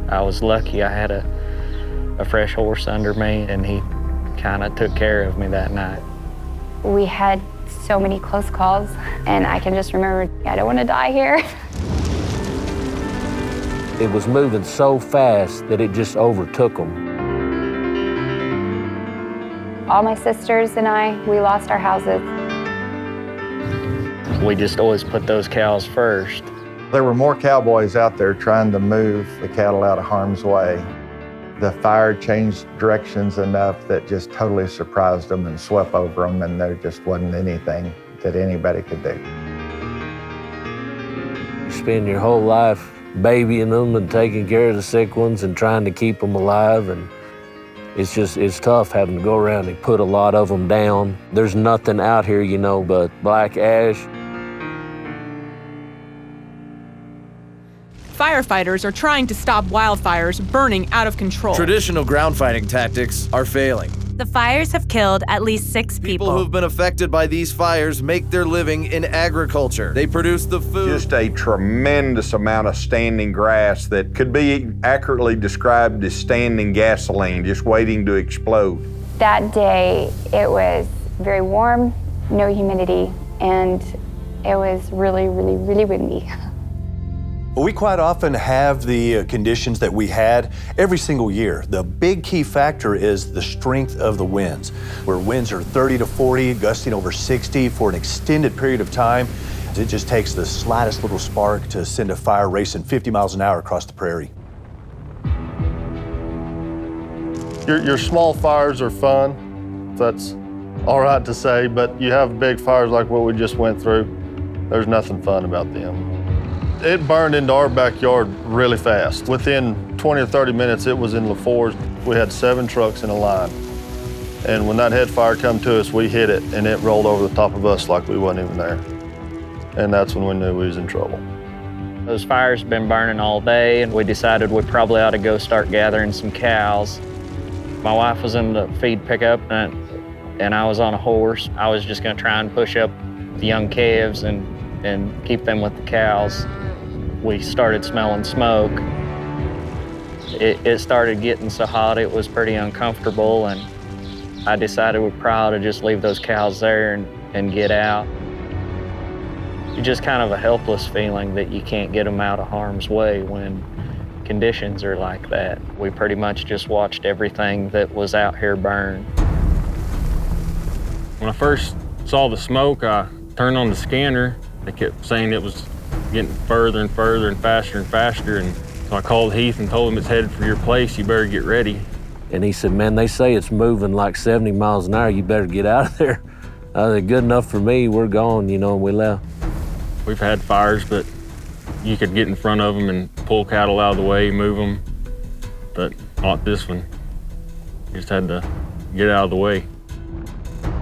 I was lucky I had a fresh horse under me, and he kind of took care of me that night. We had so many close calls, and I can just remember, I don't want to die here. It was moving so fast that it just overtook them. All my sisters and I, we lost our houses. We just always put those cows first. There were more cowboys out there trying to move the cattle out of harm's way. The fire changed directions enough that just totally surprised them and swept over them, and there just wasn't anything that anybody could do. You spend your whole life babying them and taking care of the sick ones and trying to keep them alive, and it's tough having to go around and put a lot of them down. There's nothing out here, you know, but black ash. Firefighters are trying to stop wildfires burning out of control. Traditional ground fighting tactics are failing. The fires have killed at least 6 people. People who've been affected by these fires make their living in agriculture. They produce the food. Just a tremendous amount of standing grass that could be accurately described as standing gasoline, just waiting to explode. That day, it was very warm, no humidity, and it was really, really, really windy. We quite often have the conditions that we had every single year. The big key factor is the strength of the winds, where winds are 30 to 40, gusting over 60 for an extended period of time. It just takes the slightest little spark to send a fire racing 50 miles an hour across the prairie. Your small fires are fun, that's all right to say, but you have big fires like what we just went through, there's nothing fun about them. It burned into our backyard really fast. Within 20 or 30 minutes, it was in LaForge. We had 7 trucks in a line. And when that head fire come to us, we hit it, and it rolled over the top of us like we wasn't even there. And that's when we knew we was in trouble. Those fires have been burning all day, and we decided we probably ought to go start gathering some cows. My wife was in the feed pickup, and I was on a horse. I was just gonna try and push up the young calves and keep them with the cows. We started smelling smoke. It started getting so hot it was pretty uncomfortable, and I decided we probably ought to just leave those cows there and get out. It's just kind of a helpless feeling that you can't get them out of harm's way when conditions are like that. We pretty much just watched everything that was out here burn. When I first saw the smoke, I turned on the scanner. They kept saying it was getting further and further and faster, and so I called Heath and told him it's headed for your place, you better get ready. And he said, man, they say it's moving like 70 miles an hour, you better get out of there. I said, good enough for me, we're gone, you know, and we left. We've had fires, but you could get in front of them and pull cattle out of the way, move them, but not this one. You just had to get out of the way.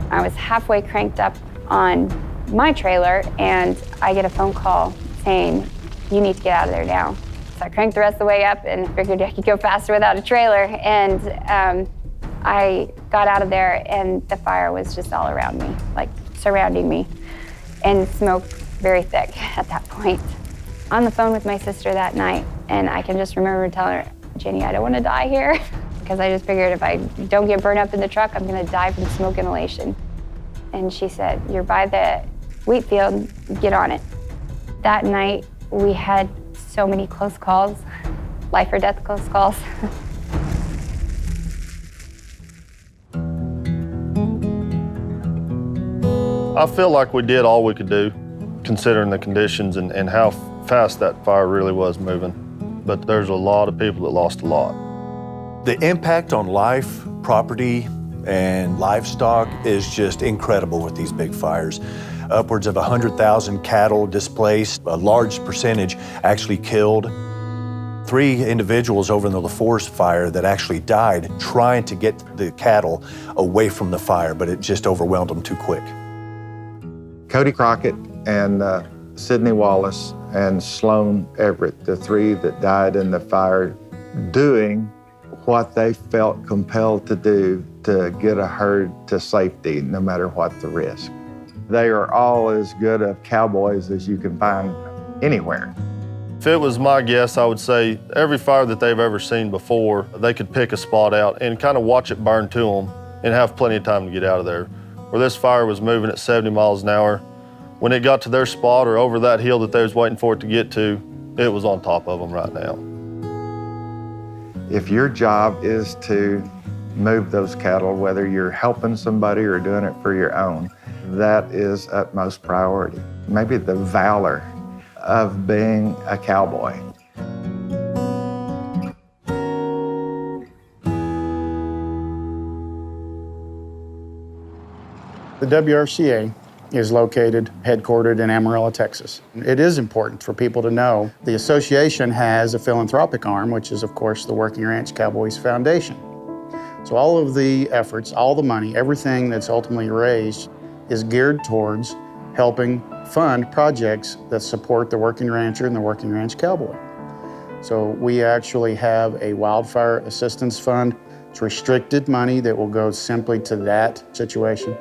I was halfway cranked up on my trailer, and I get a phone call saying, you need to get out of there now. So I cranked the rest of the way up and figured I could go faster without a trailer. And I got out of there, and the fire was just all around me, like surrounding me, and smoke very thick at that point. On the phone with my sister that night, and I can just remember telling her, Jenny, I don't want to die here, because I just figured if I don't get burned up in the truck, I'm going to die from smoke inhalation. And she said, you're by the wheat field, get on it. That night, we had so many close calls, life or death close calls. I feel like we did all we could do, considering the conditions and how fast that fire really was moving. But there's a lot of people that lost a lot. The impact on life, property, and livestock is just incredible with these big fires. Upwards of 100,000 cattle displaced, a large percentage actually killed. 3 individuals over in the LaForce fire that actually died trying to get the cattle away from the fire, but it just overwhelmed them too quick. Cody Crockett and Sidney Wallace and Sloan Everett, the 3 that died in the fire, doing what they felt compelled to do to get a herd to safety, no matter what the risk. They are all as good of cowboys as you can find anywhere. If it was my guess, I would say every fire that they've ever seen before, they could pick a spot out and kind of watch it burn to them and have plenty of time to get out of there. Where this fire was moving at 70 miles an hour, when it got to their spot or over that hill that they was waiting for it to get to, it was on top of them right now. If your job is to move those cattle, whether you're helping somebody or doing it for your own, that is utmost priority. Maybe the valor of being a cowboy. The WRCA is located, headquartered in Amarillo, Texas. It is important for people to know the association has a philanthropic arm, which is, of course, the Working Ranch Cowboys Foundation. So all of the efforts, all the money, everything that's ultimately raised is geared towards helping fund projects that support the working rancher and the working ranch cowboy. So we actually have a wildfire assistance fund. It's restricted money that will go simply to that situation.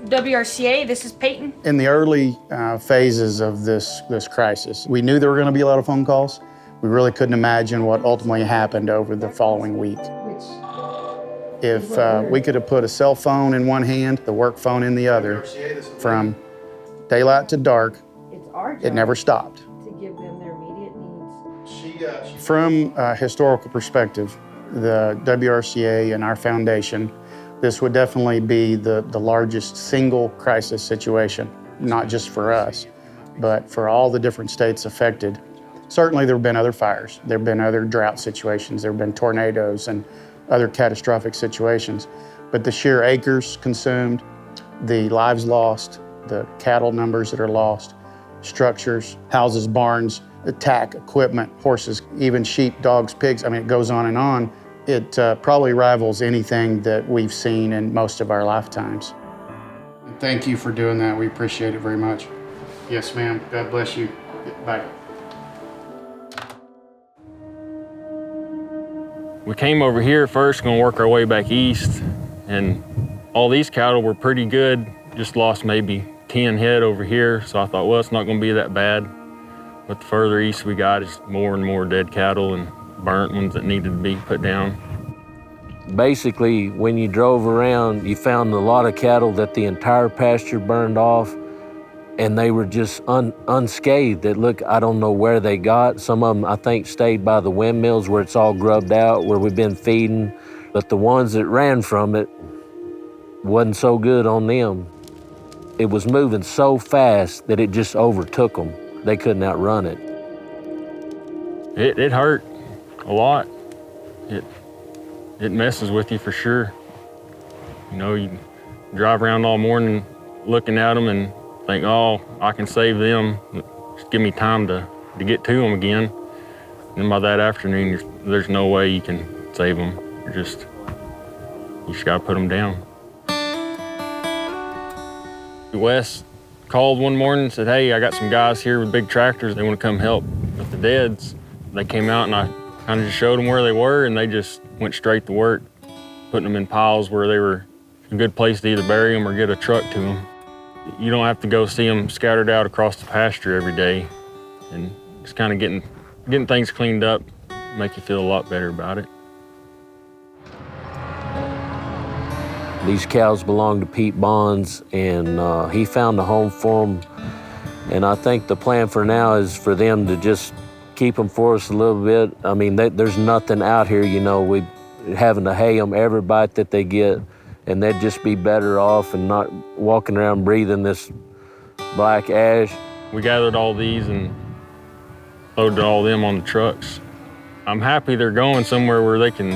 WRCA, this is Peyton. In the early phases of this crisis, we knew there were going to be a lot of phone calls. We really couldn't imagine what ultimately happened over the following week. If we could have put a cell phone in one hand, the work phone in the other, from daylight to dark, it never stopped. To give them their immediate needs. From a historical perspective, the WRCA and our foundation, this would definitely be the largest single crisis situation, not just for us, but for all the different states affected. Certainly there have been other fires, there have been other drought situations, there have been tornadoes and other catastrophic situations, but the sheer acres consumed, the lives lost, the cattle numbers that are lost, structures, houses, barns, attack, equipment, horses, even sheep, dogs, pigs, I mean, it goes on and on. It probably rivals anything that we've seen in most of our lifetimes. Thank you for doing that. We appreciate it very much. Yes, ma'am. God bless you. Bye. We came over here first, gonna work our way back east, and all these cattle were pretty good. Just lost maybe 10 head over here, so I thought, well, it's not gonna be that bad. But the further east we got, it's more and more dead cattle and burnt ones that needed to be put down. Basically, when you drove around, you found a lot of cattle that the entire pasture burned off, and they were just unscathed. That look, I don't know where they got. Some of them, I think, stayed by the windmills where it's all grubbed out, where we've been feeding. But the ones that ran from it wasn't so good on them. It was moving so fast that it just overtook them. They couldn't outrun it. It hurt a lot. It messes with you for sure. You know, you drive around all morning looking at them and think, oh, I can save them. Just give me time to get to them again. And by that afternoon, there's no way you can save them. You just gotta put them down. Wes called one morning and said, hey, I got some guys here with big tractors. They want to come help with the deads. They came out and I kind of just showed them where they were, and they just went straight to work, putting them in piles where they were a good place to either bury them or get a truck to them. You don't have to go see them scattered out across the pasture every day, and just kind of getting things cleaned up make you feel a lot better about it. These cows belong to Pete Bonds, and he found a home for them. And I think the plan for now is for them to just keep them for us a little bit. I mean, there's nothing out here, you know, we having to hay them every bite that they get, and they'd just be better off and not walking around breathing this black ash. We gathered all these and loaded all them on the trucks. I'm happy they're going somewhere where they can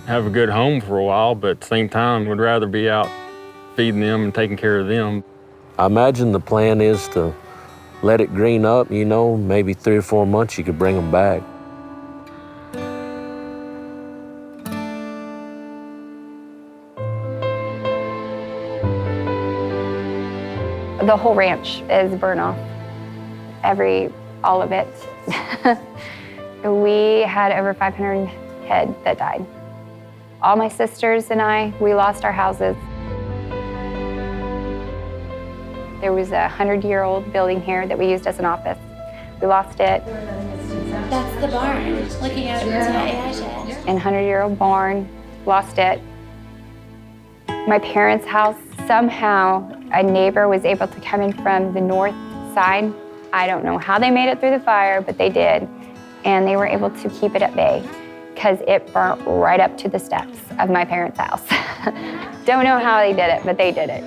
have a good home for a while, but at the same time, would rather be out feeding them and taking care of them. I imagine the plan is to let it green up, you know, maybe 3 or 4 months you could bring them back. The whole ranch is burn off, all of it. We had over 500 head that died. All my sisters and I, we lost our houses. There was a 100-year-old building here that we used as an office. We lost it. That's the barn. Looking at it, it's an AI shed. And 100-year-old barn, lost it. My parents' house, somehow a neighbor was able to come in from the north side. I don't know how they made it through the fire, but they did. And they were able to keep it at bay because it burnt right up to the steps of my parents' house. Don't know how they did it, but they did it.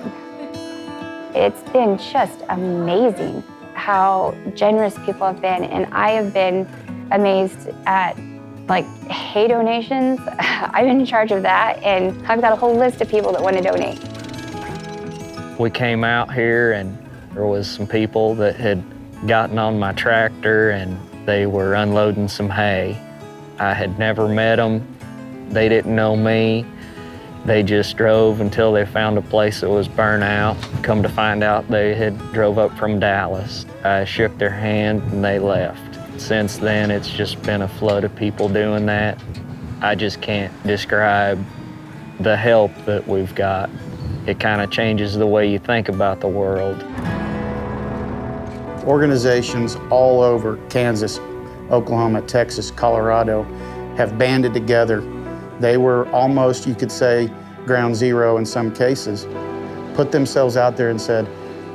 It's been just amazing how generous people have been, and I have been amazed at like hay donations. I've been in charge of that, and I've got a whole list of people that want to donate. We came out here and there was some people that had gotten on my tractor and they were unloading some hay. I had never met them. They didn't know me. They just drove until they found a place that was burnt out. Come to find out, they had drove up from Dallas. I shook their hand and they left. Since then, it's just been a flood of people doing that. I just can't describe the help that we've got. It kind of changes the way you think about the world. Organizations all over Kansas, Oklahoma, Texas, Colorado have banded together. They were almost, you could say, ground zero in some cases, put themselves out there and said,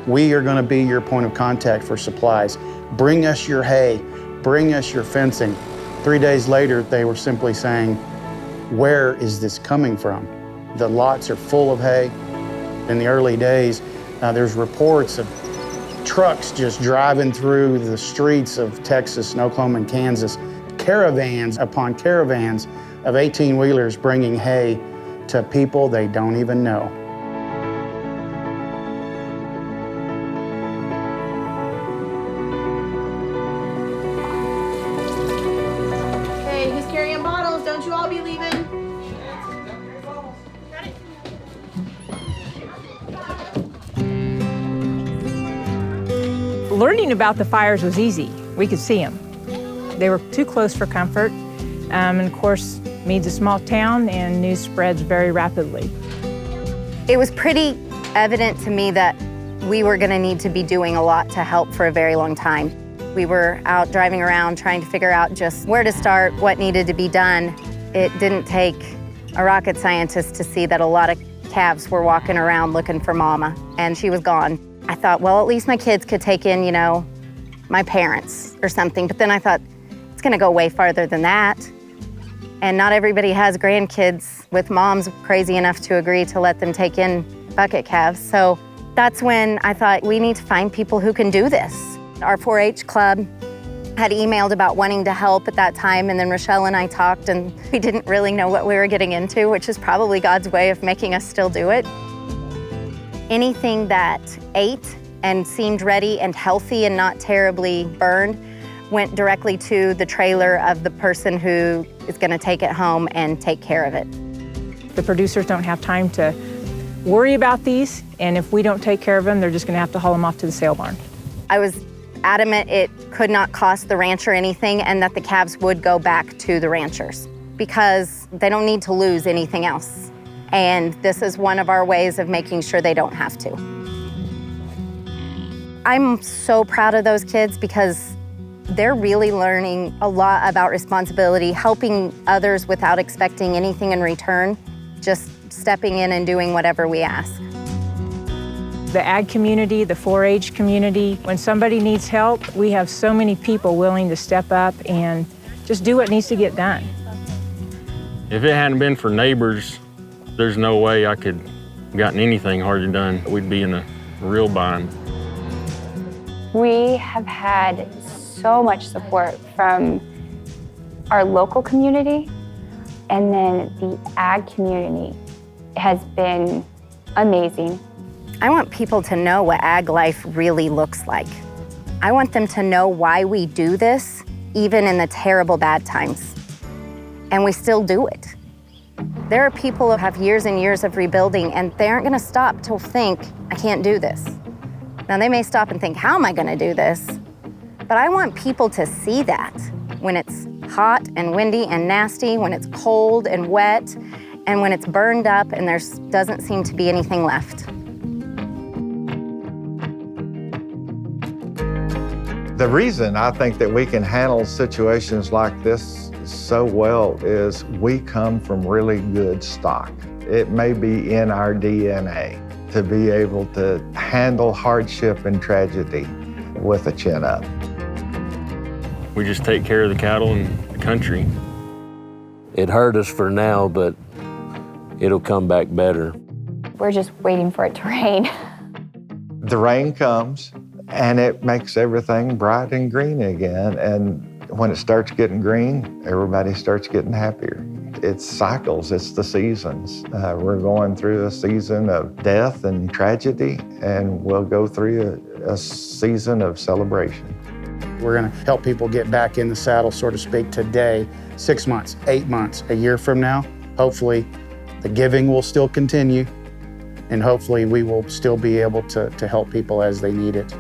we are going to be your point of contact for supplies. Bring us your hay, bring us your fencing. 3 days later, they were simply saying, where is this coming from? The lots are full of hay. In the early days, there's reports of trucks just driving through the streets of Texas and Oklahoma and Kansas, caravans upon caravans of 18-wheelers bringing hay to people they don't even know. Hey, who's carrying bottles? Don't you all be leaving. Learning about the fires was easy. We could see them. They were too close for comfort. And of course, Meade's a small town and news spreads very rapidly. It was pretty evident to me that we were going to need to be doing a lot to help for a very long time. We were out driving around trying to figure out just where to start, what needed to be done. It didn't take a rocket scientist to see that a lot of calves were walking around looking for Mama, and she was gone. I thought, well, at least my kids could take in, you know, my parents or something. But then I thought, it's going to go way farther than that. And not everybody has grandkids with moms crazy enough to agree to let them take in bucket calves. So that's when I thought, we need to find people who can do this. Our 4-H club had emailed about wanting to help at that time, and then Rochelle and I talked, and we didn't really know what we were getting into, which is probably God's way of making us still do it. Anything that ate and seemed ready and healthy and not terribly burned went directly to the trailer of the person who is going to take it home and take care of it. The producers don't have time to worry about these, and if we don't take care of them, they're just going to have to haul them off to the sale barn. I was adamant it could not cost the rancher anything and that the calves would go back to the ranchers because they don't need to lose anything else. And this is one of our ways of making sure they don't have to. I'm so proud of those kids because they're really learning a lot about responsibility, helping others without expecting anything in return, just stepping in and doing whatever we ask. The ag community, the 4-H community, when somebody needs help, we have so many people willing to step up and just do what needs to get done. If it hadn't been for neighbors, there's no way I could have gotten anything hardly done. We'd be in a real bind. We have had so much support from our local community, and then the ag community has been amazing. I want people to know what ag life really looks like. I want them to know why we do this, even in the terrible bad times. And we still do it. There are people who have years and years of rebuilding, and they aren't gonna stop to think, I can't do this. Now they may stop and think, how am I gonna do this? But I want people to see that when it's hot and windy and nasty, when it's cold and wet, and when it's burned up and there doesn't seem to be anything left. The reason I think that we can handle situations like this so well is we come from really good stock. It may be in our DNA to be able to handle hardship and tragedy with a chin up. We just take care of the cattle and the country. It hurt us for now, but it'll come back better. We're just waiting for it to rain. The rain comes and it makes everything bright and green again. And when it starts getting green, everybody starts getting happier. It's cycles, it's the seasons. We're going through a season of death and tragedy, and we'll go through a season of celebration. We're going to help people get back in the saddle, so to speak, today, 6 months, 8 months, a year from now. Hopefully, the giving will still continue, and hopefully we will still be able to help people as they need it.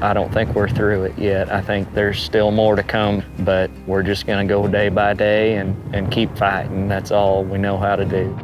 I don't think we're through it yet. I think there's still more to come, but we're just gonna go day by day and keep fighting. That's all we know how to do.